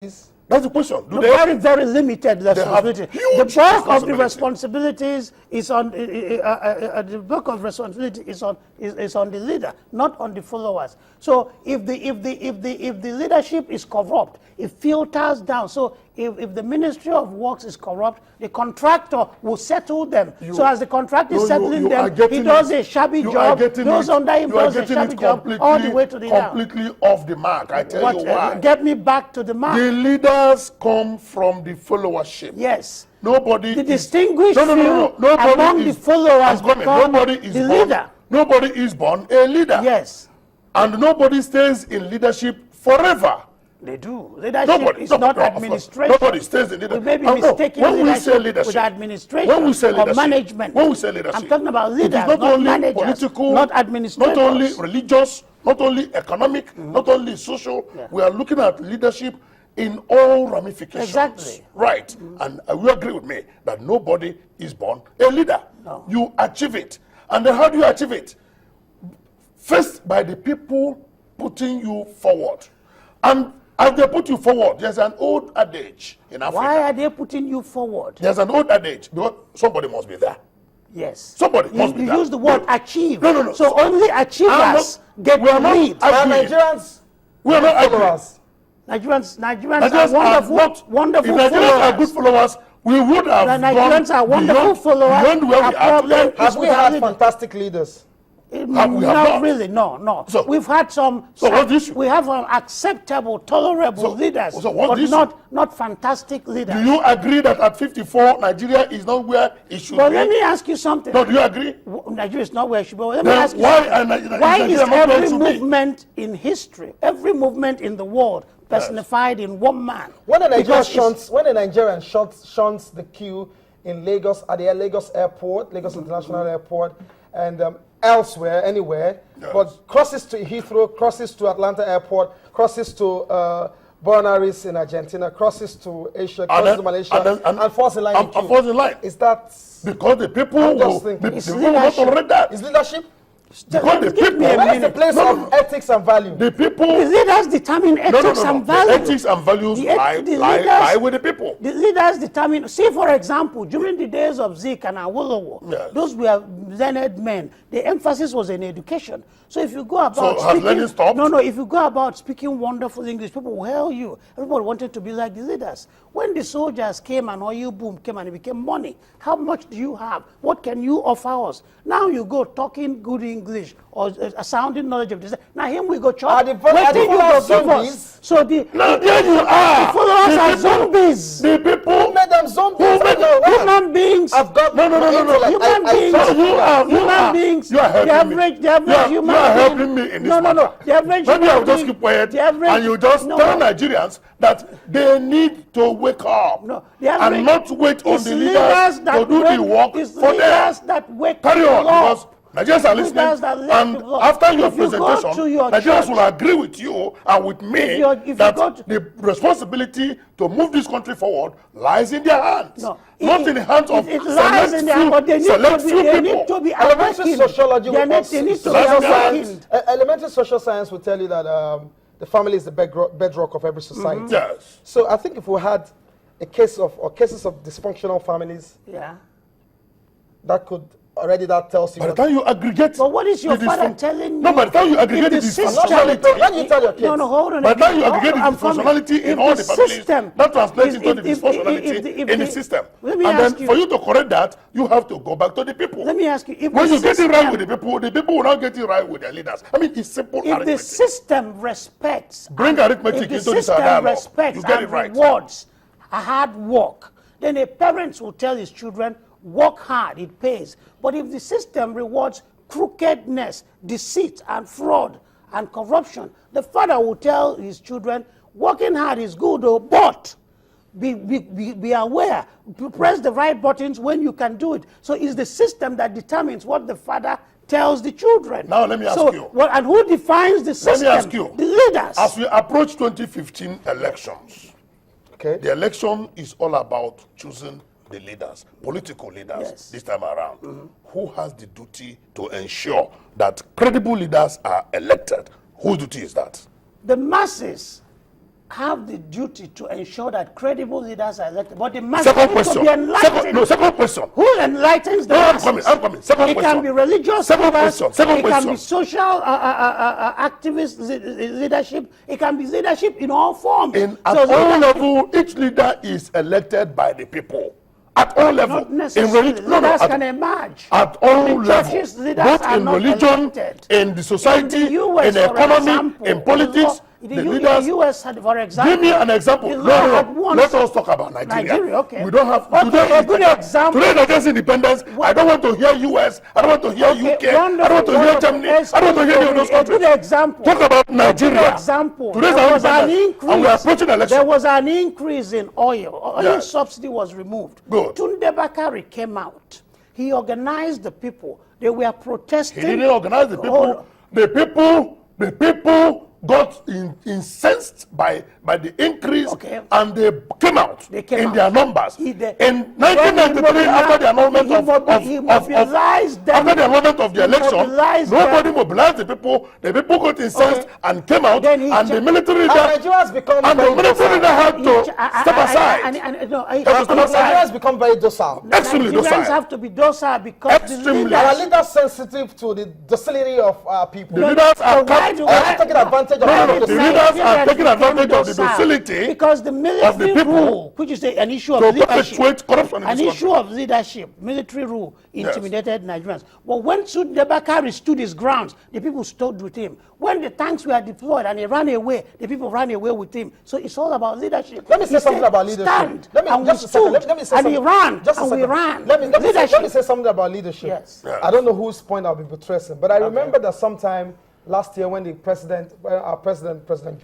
That's the question. Do No, very, very limited responsibility. The bulk of the responsibilities is on the bulk of responsibility is on the leader, not on the followers. So if the leadership is corrupt, it filters down. So if the Ministry of Works is corrupt, the contractor will settle them. So as the contractor is settling them, he does a shabby job. Those under him does a shabby job all the way to the completely off the mark. I tell you why. Get me back to the mark. The leaders come from the followership. Yes. Nobody. The distinguished Nobody among the followers become nobody is the born, leader. Nobody is born a leader. Yes. And nobody stays in leadership forever. They do. Leadership is not administration. Nobody stays in leadership. We may be mistaking leadership with administration or management. When we say leadership, I'm talking about leaders, not only managers, political, not administrators. not only religious, not only economic, not only social. Yeah. We are looking at leadership in all ramifications. Exactly. Right. And you agree with me that nobody is born a leader. No. You achieve it. And then how do you achieve it? First, by the people putting you forward. And as they put you forward, there's an old adage in Africa. Why are they putting you forward? There's an old adage. Because somebody must be there. Yes. Somebody must be there. You use the word achieve. No. So only achievers get the lead. Nigerians, we are not followers. Nigerians are wonderful if Nigerians followers. are good followers, we would have Nigerians are wonderful followers. Beyond where we are today. Have we had fantastic leaders? Not really, no. So, we've had some. So what's the issue? We have acceptable, tolerable leaders, but not fantastic leaders. Do you agree that at 54, Nigeria is not where it should be? But let me ask you something. No, do you agree? Nigeria is not where it should be. Let me ask you why is every movement in history, every movement in the world, personified in one man? When a Nigerian shuns the queue in Lagos, at the Lagos Airport, Lagos International Airport, and elsewhere, anywhere, but crosses to Heathrow, crosses to Atlanta Airport, crosses to Buenos Aires in Argentina, crosses to Asia, crosses to Malaysia, and falls in line. Is that because the people will not tolerate that? Is leadership? Because the people, where is the place of ethics and value? The people, the leaders determine ethics and values. The ethics and values lie with the people. The leaders determine. See, for example, during the days of Zik and Awolowo, those were learned men. The emphasis was in education. So if you go about if you go about speaking wonderful English, people will hail you. Everybody wanted to be like the leaders. When the soldiers came and oil boom came and it became money, how much do you have? What can you offer us? Now you go talking good English or a sounding knowledge of this. Now him we go chop. Are the followers zombies? So the there you are. The followers are zombies. The people who made them zombies. Human beings. I've got Human beings. You are helping me. The average human. You are helping me in this matter. No. The average. Maybe I will just keep quiet and you just tell Nigerians that they need to wake up and not wait on the leaders to do the work for them. Carry on, because Nigerians are listening, and after your presentation, Nigerians will agree with you and with me that the responsibility to move this country forward lies in their hands, not in the hands of select few people. They need to be elementary sociology. Elementary social science will tell you that the family is the bedrock of every society. Yes. So I think if we had cases of dysfunctional families, that tells you. By the time you aggregate, but what is your father telling you? No, by the time you aggregate the dysfunctionality, when you tell your kids, hold on. By the time you aggregate the dysfunctionality in all the families, that translates into the dysfunctionality in the system. And then for you to correct that, you have to go back to the people. Let me ask you, when you get it right with the people will not get it right with their leaders. I mean, it's simple arithmetic. If the system respects, bring arithmetic into this dialogue, you get it right. Rewards hard work, then a parent will tell his children, work hard, it pays. But if the system rewards crookedness, deceit, and fraud, and corruption, the father will tell his children, working hard is good, but be aware, press the right buttons when you can do it. So it's the system that determines what the father tells the children. Now let me ask you. And who defines the system? Let me ask you. The leaders. As we approach 2015 elections, the election is all about choosing the leaders, political leaders this time around. Who has the duty to ensure that credible leaders are elected? Whose duty is that? The masses have the duty to ensure that credible leaders are elected. But the masses Second need to question. be enlightened. Second question. Who enlightens the masses? I'm coming. Second it question. can be religious Second leaders, question. Second it question. can be social activist leadership, it can be leadership in all forms. At all level, each leader is elected by the people. At all level. Not necessarily. Leaders can emerge. At all In churches, levels, leaders both are in not religion, elected. in the society, In the US, in the for economy, example, in politics, the leaders. The US, for example. Give me an example. the No, law no, had no. once- Let us talk about Nigeria. Nigeria, okay. We don't have Okay, today. a good example. Today, Nigeria's independence. I don't want to hear US. I don't want to hear UK. I don't want to hear Germany. I don't want to hear any of those countries. A good example. Talk about Nigeria. A good example. Today's There our was an independence, increase. and we are approaching election. There was an increase in oil. Oil Yes. subsidy was removed. Good. Tunde Bakari came out. He organized the people. They were protesting. He didn't organize the people. The people got incensed by the increase, Okay. and they came out in their numbers. In When 1993, after the annulment of the election, nobody mobilized the people. The people got incensed and came out, and the military leader had to step aside. Nigeria has become very docile. Extremely Nigerians docile. have to be docile because the Extremely. Our leaders. leaders sensitive to the docility of our people. The leaders are taking advantage of the leaders are taking advantage of the docility because the military people rule, which is an issue of to leadership, perpetuate corruption in an this issue of leadership, military rule intimidated Nigerians. But when Tunde Bakari stood his grounds, the people stood with him. When the tanks were deployed and he ran away, the people ran away with him. So it's all about leadership. Let me say something about leadership. Stand, Let me and just we a second. stood, Let me say and he something. ran, Just a and we second. ran. Let me say something about leadership. Yes. I don't know whose point I'll be buttressing, but I remember that sometime last year when our president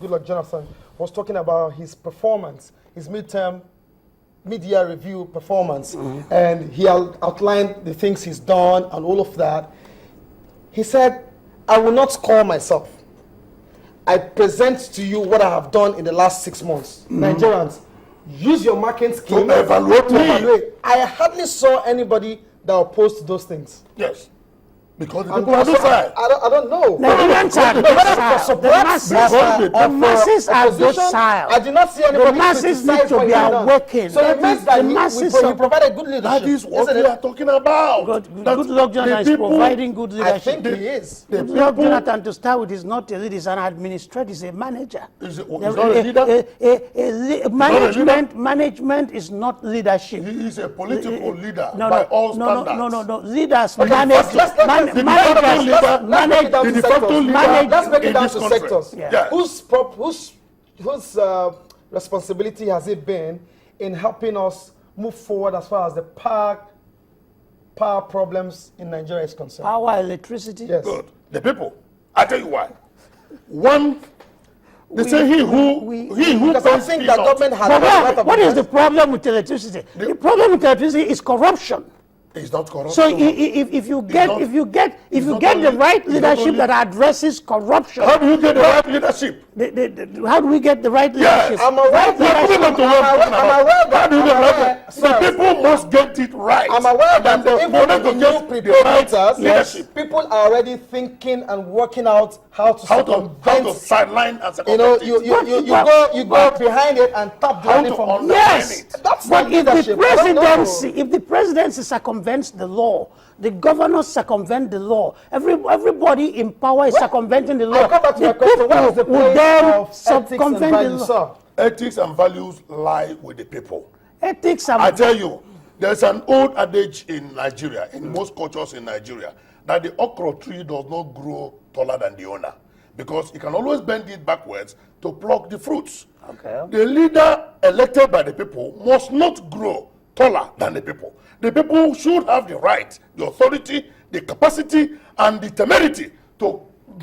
Goodluck Jonathan, was talking about his performance, his mid-year review performance, and he outlined the things he's done and all of that. He said, I will not score myself. I present to you what I have done in the last 6 months. Nigerians, use your marking scheme to evaluate me. I hardly saw anybody that opposed those things. Yes. Because the people are docile. I don't know. Nigerians are docile. The masses are docile. I did not see anybody The masses need criticize to what be he had done. awakened. So it means that The masses he provided good leadership. That is what isn't we it? are talking about. Goodluck Jonathan is providing good I leadership. think he is. Goodluck Jonathan, to start with, is not a leader, he's an administrator, he's a manager. He's not a leader? Management is not leadership. He is a political leader by all standards. No. Leaders Okay, manage. Let's break it down to sectors. Yeah. Whose responsibility has it been in helping us move forward as far as the power problems in Nigeria is concerned? Power, electricity. Yes. Good. The people. I tell you why. One, they say he who Because I think the government has a lot of What is the problem with electricity? The problem with electricity is corruption. It's not corruption. So if you get the right leadership that addresses corruption, How do you get the right leadership? how do we get the right Yes. leadership? I'm aware Right leadership. The people must get it right. I'm aware that even for them with the to new get the prepared right meters, leadership. people are already thinking and working out how to How to circumvent. sideline and You know, circumvent it. you go behind it and tap the How money to from. undermine Yes, it. That's but not if the leadership. I don't know. presidency circumvents the law, the governors circumvent the law, everybody in power is circumventing the law. I'll come back to my The question. What is the people will place then of ethics and circumvent the values, law. sir? Ethics and values lie with the people. Ethics and I tell you, there's an old adage in Nigeria, in most cultures in Nigeria, that the okra tree does not grow taller than the owner, because it can always bend it backwards to pluck the fruits. Okay. The leader elected by the people must not grow taller than the people. The people should have the right, the authority, the capacity, and the temerity to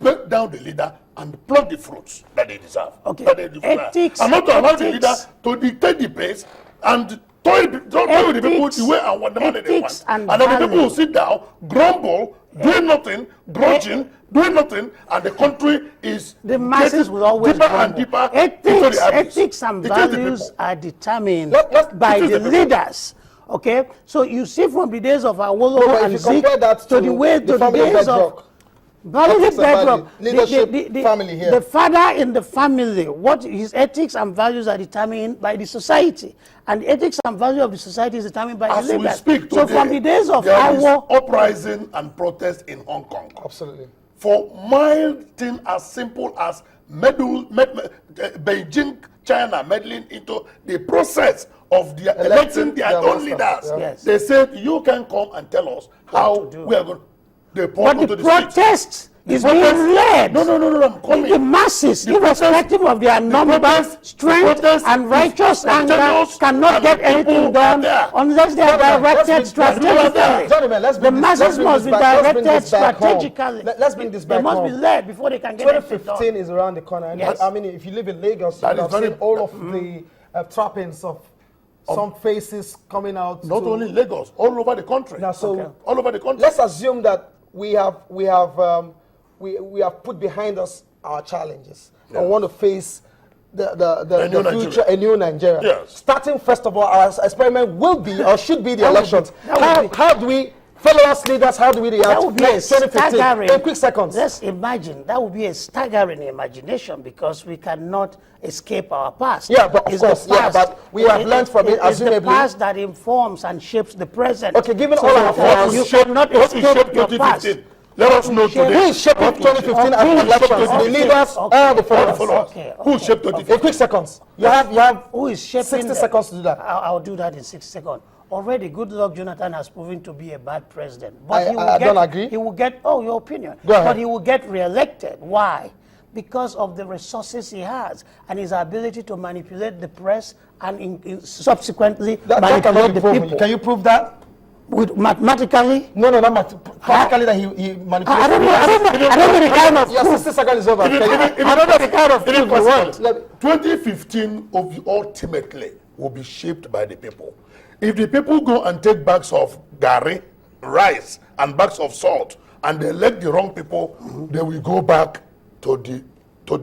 break down the leader and pluck the fruits that they deserve. Okay. That they deserve. Ethics- and not to allow the ethics- leader to dictate the pace and toy with the people the way and what the money they want. Ethics and And then the people value. will sit down, grumble, doing nothing, grudging, doing nothing, and the country is the masses getting will always deeper and grumble. deeper into the abyss. Ethics and It is the values people. are determined Let- by it is the the people. leaders. Okay, so you see from the days of No, Awolowo but and if you compare Zik that to the way the to the family days of bedrock, Values is bedrock. Leadership, family here. The father in the family, what his ethics and values are determined by the society. And the ethics and value of the society is determined by the leaders. As we speak today, so from the days of there is our uprising and protest in Hong Kong. Absolutely. For mild thing as simple as Beijing, China meddling into the process of electing their own leaders. Yes. They said, you can come and tell us how we are going to. But the protest is being led. No, I'm coming. The masses, irrespective of their numbers, strength, and righteous anger, cannot get anything done unless they are directed strategically. The masses must be directed strategically. Let's bring this back They must home. be led before they can get anything done. 2015 is around the corner. And Yes. I mean, if you live in Lagos, you have seen all of the trappings of some faces coming out. Not only Lagos, all over the country. Now, so all over the country. let's assume that we have put behind us our challenges and want to face the future, a new Nigeria. Yes. Starting first of all, our experiment will be or should be the elections. How do we, fellow leaders, how do we react? That would be a 2015 staggering. in quick seconds. Let's imagine that would be a staggering imagination because we cannot escape our past. Yeah, but of It's course, the past. but we have learned from it, It's the assumably. past that informs and shapes the present. Okay, given So all our flaws, you cannot escape your past. 2015. Let us know Shape- today. Who is shaping 2015 elections? The leaders, all the followers. Okay. Who shaped In 2015? quick seconds. You have Who is shaping 60 them? seconds to do that. I'll do that in 60 seconds. Already, Goodluck Jonathan has proven to be a bad president. I don't agree. He will get, your opinion. Go ahead. But he will get re-elected. Why? Because of the resources he has and his ability to manipulate the press and subsequently That manipulate cannot be the proven. people. Can you prove that? With mathematically? No, not practically that he manipulates. I don't know the kind of Your 60 seconds is over. I don't know the kind of proof you want. 2015 ultimately will be shaped by the people. If the people go and take bags of gari, rice, and bags of salt, and they elect the wrong people, they will go back to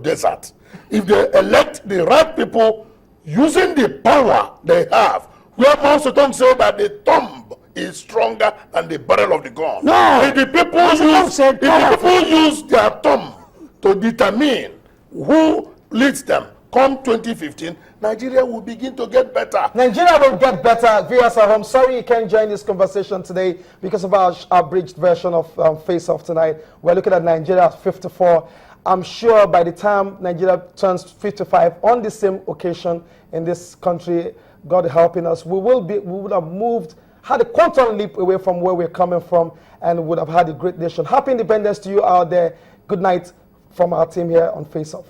desert. If they elect the right people using the power they have, where Mao Zedong said that the thumb is stronger than the barrel of the gun. No. If the people use their thumb to determine who leads them, come 2015, Nigeria will begin to get better. Nigeria will get better. Viewers at home, sorry you can't join this conversation today because of our abridged version of Face Off tonight. We're looking at Nigeria at 54. I'm sure by the time Nigeria turns 55 on the same occasion in this country, God helping us, we would have had a quantum leap away from where we're coming from and would have had a great nation. Happy independence to you out there. Good night from our team here on Face Off.